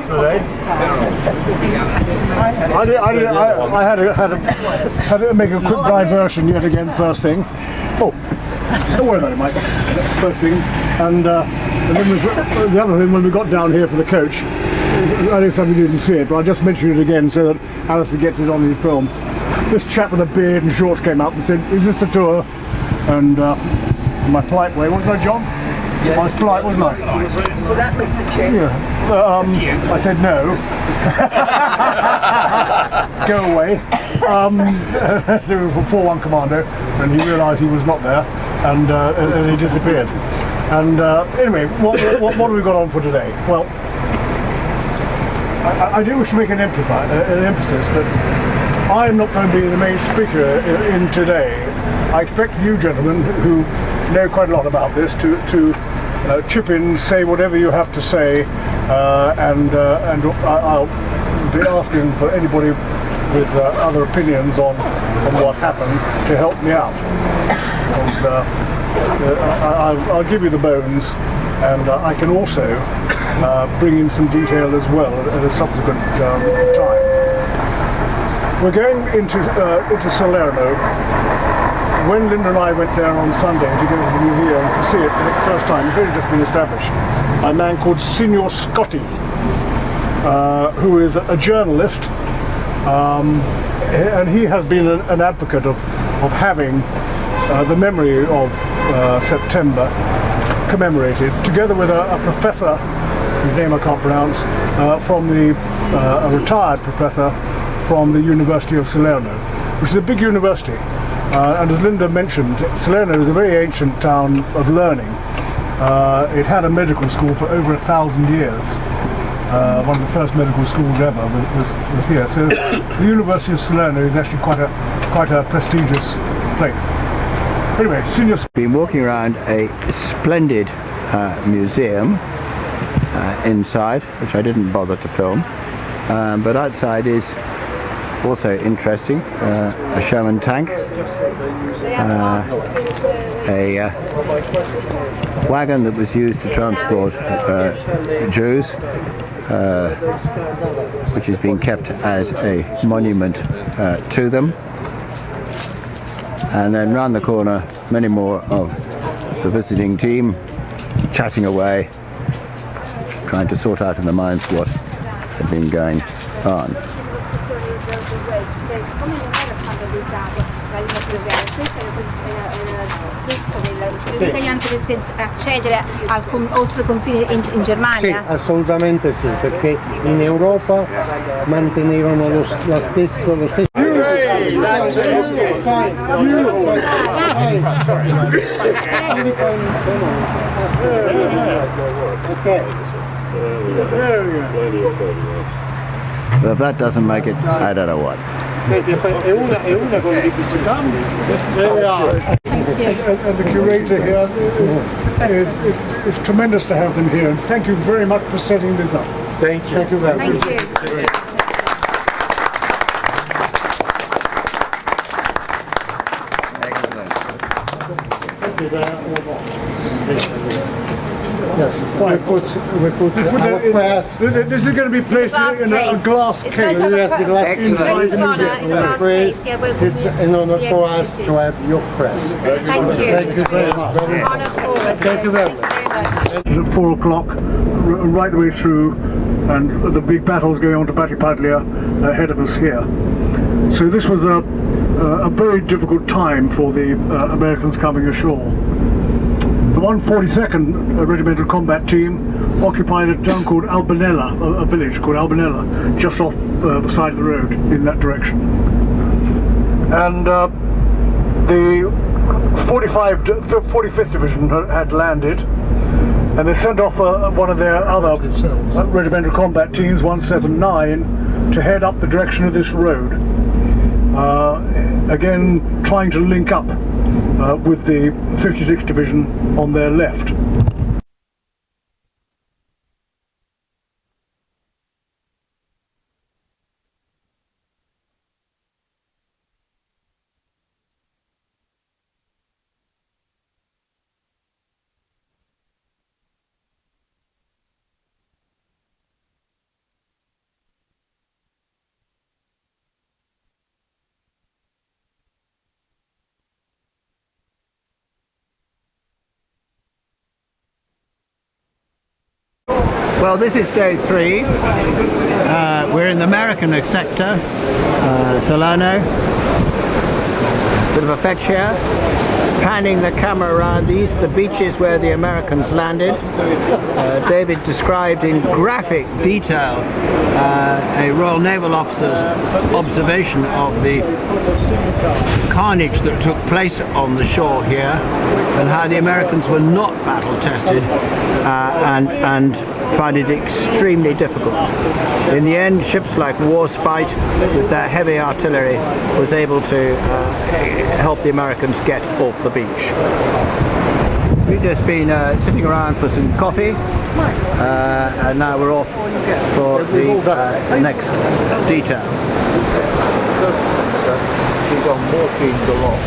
today. I had to make a quick diversion yet again first thing. Oh, don't worry about it, Mike. First thing, and then the other thing when we got down here for the coach, I know some of you didn't see it, but I'll just mention it again so that Alistair gets it on his film. This chap with a beard and shorts came up and said, "Is this the tour?" And in my polite way, wasn't I, John? Yes. I was polite, wasn't I? Well, that makes it change. Yeah. I said no. Go away. 4-1 Commando, and he realised he was not there, and he disappeared. And anyway, what have we got on for today? Well, I do wish to make an emphasis that I am not going to be the main speaker in today. I expect you gentlemen, who know quite a lot about this, to chip in, say whatever you have to say, and I'll be asking for anybody with other opinions on what happened to help me out. And, I'll give you the bones, and I can also bring in some detail as well at a subsequent time. We're going into Salerno. When Linda and I went there on Sunday to go to the museum to see it for the first time, it's only just been established, a man called Signor Scotti, who is a journalist, and he has been an advocate of having the memory of September commemorated, together with a professor, whose name I can't pronounce, a retired professor from the University of Salerno, which is a big university. And as Linda mentioned, Salerno is a very ancient town of learning. It had a medical school for over 1,000 years. One of the first medical schools ever was here. So the University of Salerno is actually quite a prestigious place. Anyway, Signor... Been walking around a splendid museum inside, which I didn't bother to film, but outside is also interesting. A Sherman tank, a wagon that was used to transport Jews, which is being kept as a monument to them. And then round the corner, many more of the visiting team chatting away, trying to sort out in their minds what had been going on. L'italiano potesse accedere oltre il confine in Germania? Sì, assolutamente sì, perché in Europa mantenevano lo stesso But if that doesn't make it, I don't know what. è una condivisione. And the curator here it's tremendous to have them here, and thank you very much for setting this up. Thank you. Thank you very much. Thank you. Yes, we put our press. This is going to be placed in a glass case. Yes, the glass inside the Excellent. museum. It's an honor for us to have your press. Thank you. Thank you very much. Thank you very much. At 4 o'clock, right the way through, and the big battles going on to Battipaglia ahead of us here. So this was a very difficult time for the Americans coming ashore. The 142nd Regimental Combat Team occupied a town called Albanella, a village called Albanella, just off the side of the road in that direction. And the 45th Division had landed, and they sent off one of their other Regimental Combat Teams, 179, to head up the direction of this road. Again, trying to link up with the 56th Division on their left. Well, this is day 3. We're in the American sector, Salerno. Bit of a fetch here. Panning the camera around, these the beaches where the Americans landed. David described in graphic detail a Royal Naval officer's observation of the carnage that took place on the shore here, and how the Americans were not battle tested and found it extremely difficult. In the end, ships like Warspite, with their heavy artillery, was able to help the Americans get off the beach. We've just been sitting around for some coffee, and now we're off for the next detail. He's on morphine galore.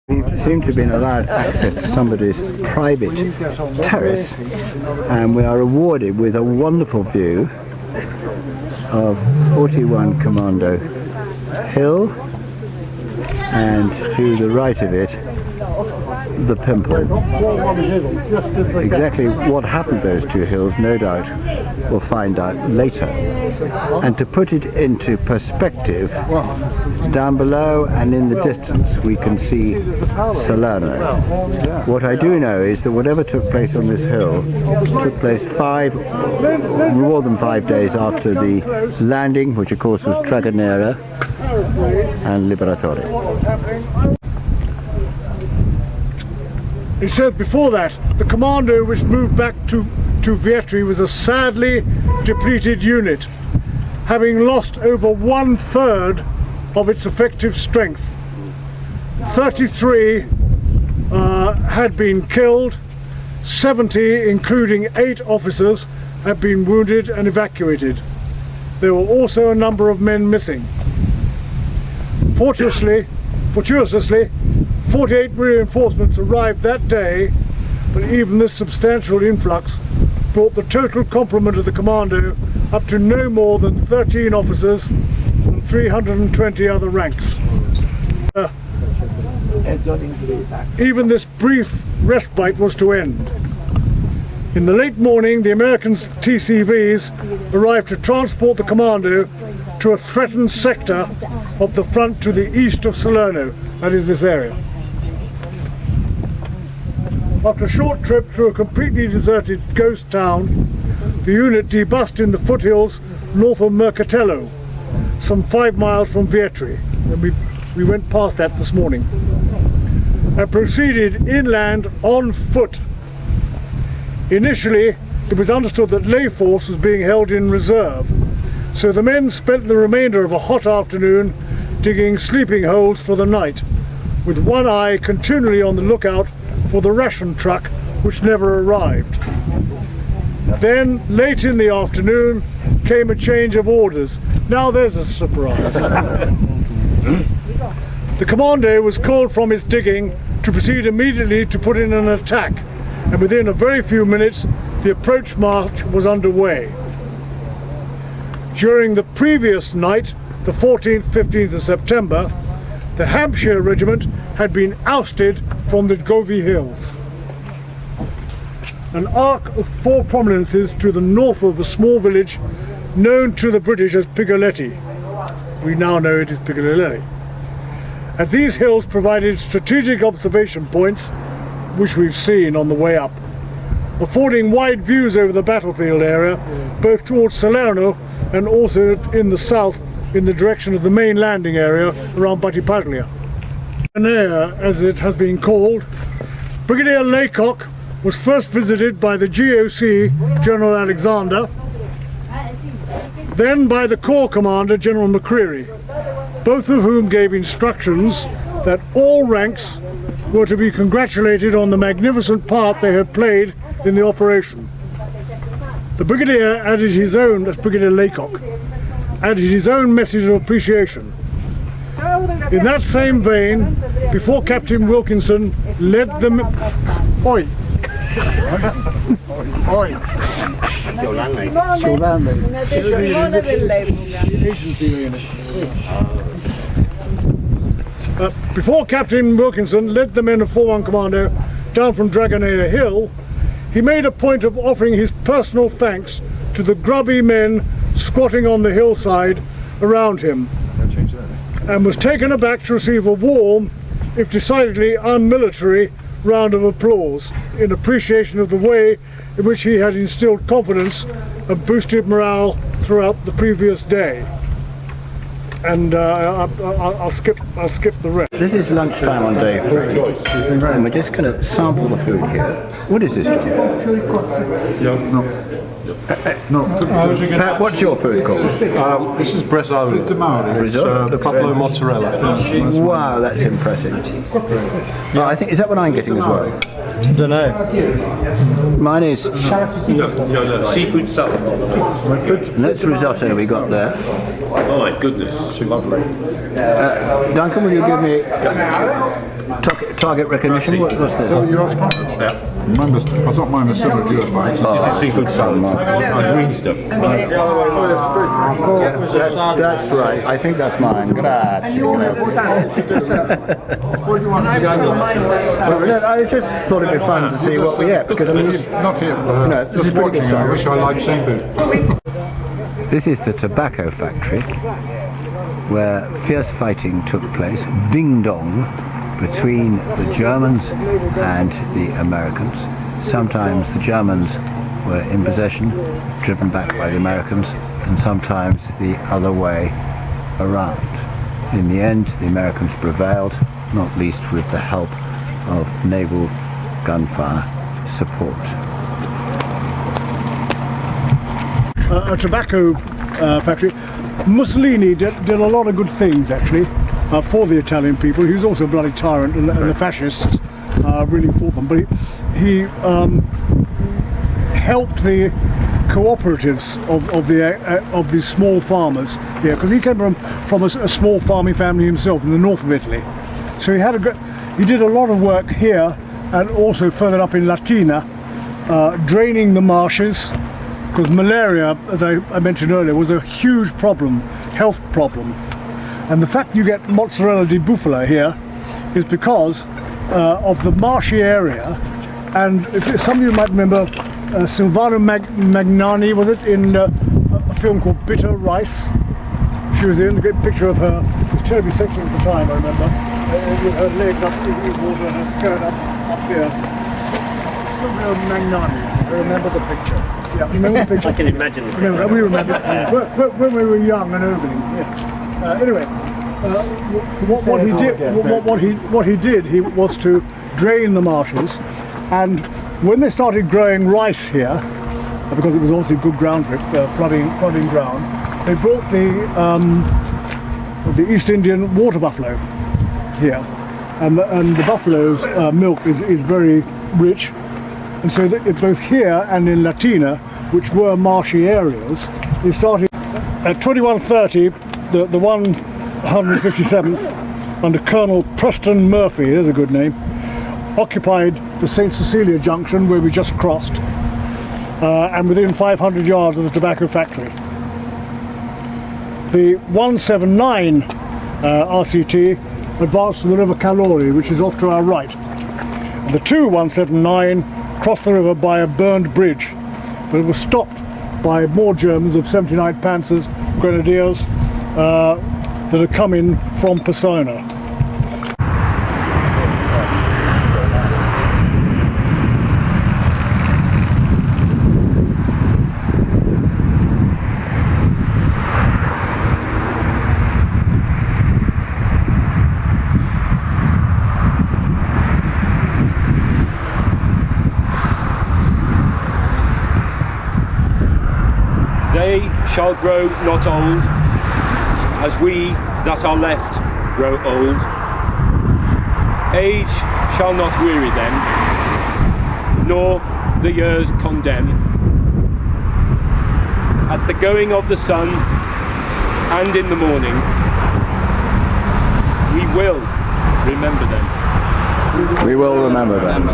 We seem to have been allowed access to somebody's private terrace, and we are rewarded with a wonderful view of 41 Commando Hill, and to the right of it, the Pimple. Exactly what happened to those two hills, no doubt, we'll find out later. And to put it into perspective, down below and in the distance we can see Salerno. What I do know is that whatever took place on this hill took place more than 5 days after the landing, which of course was Dragonera and Liberatore. It said before that the commando which moved back to Vietri was a sadly depleted unit, having lost over 1/3 of its effective strength. 33 had been killed, 70, including 8 officers, had been wounded and evacuated. There were also a number of men missing. Fortuitously, 48 reinforcements arrived that day, but even this substantial influx brought the total complement of the commando up to no more than 13 officers and 320 other ranks. Even this brief respite was to end. In the late morning, the American TCVs arrived to transport the commando to a threatened sector of the front to the east of Salerno, that is this area. After a short trip through a completely deserted ghost town, the unit debussed in the foothills north of Mercatello, some 5 miles from Vietri, and we went past that this morning, and proceeded inland on foot. Initially, it was understood that lay force was being held in reserve, so the men spent the remainder of a hot afternoon digging sleeping holes for the night, with one eye continually on the lookout for the ration truck, which never arrived. Then, late in the afternoon, came a change of orders. Now there's a surprise. The commando was called from its digging to proceed immediately to put in an attack, and within a very few minutes the approach march was underway. During the previous night, the 14th, 15th of September, the Hampshire Regiment had been ousted from the Govey Hills. An arc of 4 prominences to the north of a small village known to the British as Pigoletti. We now know it is Pigoletti. As these hills provided strategic observation points, which we've seen on the way up, affording wide views over the battlefield area, both towards Salerno and also in the south in the direction of the main landing area around Battipaglia. As it has been called, Brigadier Laycock was first visited by the GOC, General Alexander, then by the Corps Commander, General McCreary, both of whom gave instructions that all ranks were to be congratulated on the magnificent part they had played in the operation. The Brigadier added his own, as Brigadier Laycock, added his own message of appreciation. In that same vein, before Captain Wilkinson led them... Oi! Oi! Before Captain Wilkinson led the men of 4-1 Commando down from Dragonair Hill, he made a point of offering his personal thanks to the grubby men squatting on the hillside around him, and was taken aback to receive a warm, if decidedly unmilitary, round of applause in appreciation of the way in which he had instilled confidence and boosted morale throughout the previous day. And I'll skip the rest. This is lunchtime on day 3, and we're just going to sample the food here. What is this, John? Pat, what's your food called? This is Brezzoli. It's buffalo mozzarella. Wow, that's impressive. Oh, I think, is that what I'm getting as well? I don't know. Mine is... No, seafood salad. And that's risotto we got there. Oh my goodness. It's lovely. Duncan, will you give me target recognition? What's this? Yours? Yeah. Mine was, I thought mine was similar to yours, mate. This is seafood salad. Green stuff. That's right. I think that's mine. Grazie. I just thought it'd be fun to see what we get, because I mean, Not here, this is just pretty good watching. I stuff. wish I liked seafood. This is the tobacco factory where fierce fighting took place, ding dong, between the Germans and the Americans. Sometimes the Germans were in possession, driven back by the Americans, and sometimes the other way around. In the end, the Americans prevailed, not least with the help of naval gunfire support. A tobacco factory. Mussolini did a lot of good things, actually, for the Italian people. He was also a bloody tyrant, and the fascists really fought them. But he helped the cooperatives of the small farmers here, because he came from a small farming family himself in the north of Italy. So he did a lot of work here, and also further up in Latina, draining the marshes, because malaria, as I mentioned earlier, was a huge problem, health problem. And the fact you get mozzarella di bufala here is because of the marshy area. And if some of you might remember Silvano Magnani, was it, in a film called Bitter Rice? She was in, a great picture of her. It was terribly sexy at the time, I remember, with her legs up in water and her skirt up here. Silvano Magnani, I remember the picture. Yeah, remember the picture? I can imagine. We remember when we were young and ogling. Yes. Anyway, what he did was to drain the marshes, and when they started growing rice here, because it was obviously good ground for it, flooding ground, they brought the East Indian water buffalo here, and the buffalo's milk is very rich. And so that both here and in Latina, which were marshy areas, they started at 2130, the 157th, under Colonel Preston Murphy, there's a good name, occupied the St. Cecilia junction where we just crossed, and within 500 yards of the tobacco factory. The 179 RCT advanced to the River Calore, which is off to our right. And the 2-179 crossed the river by a burned bridge, but it was stopped by more Germans of 79th Panzers Grenadiers that had come in from Persona. They shall grow not old, as we that are left grow old. Age shall not weary them, nor the years condemn. At the going of the sun and in the morning, we will remember them. We will remember them.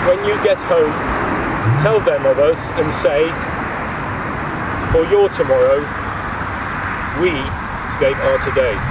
When you get home, tell them of us and say, for your tomorrow, we gave our today.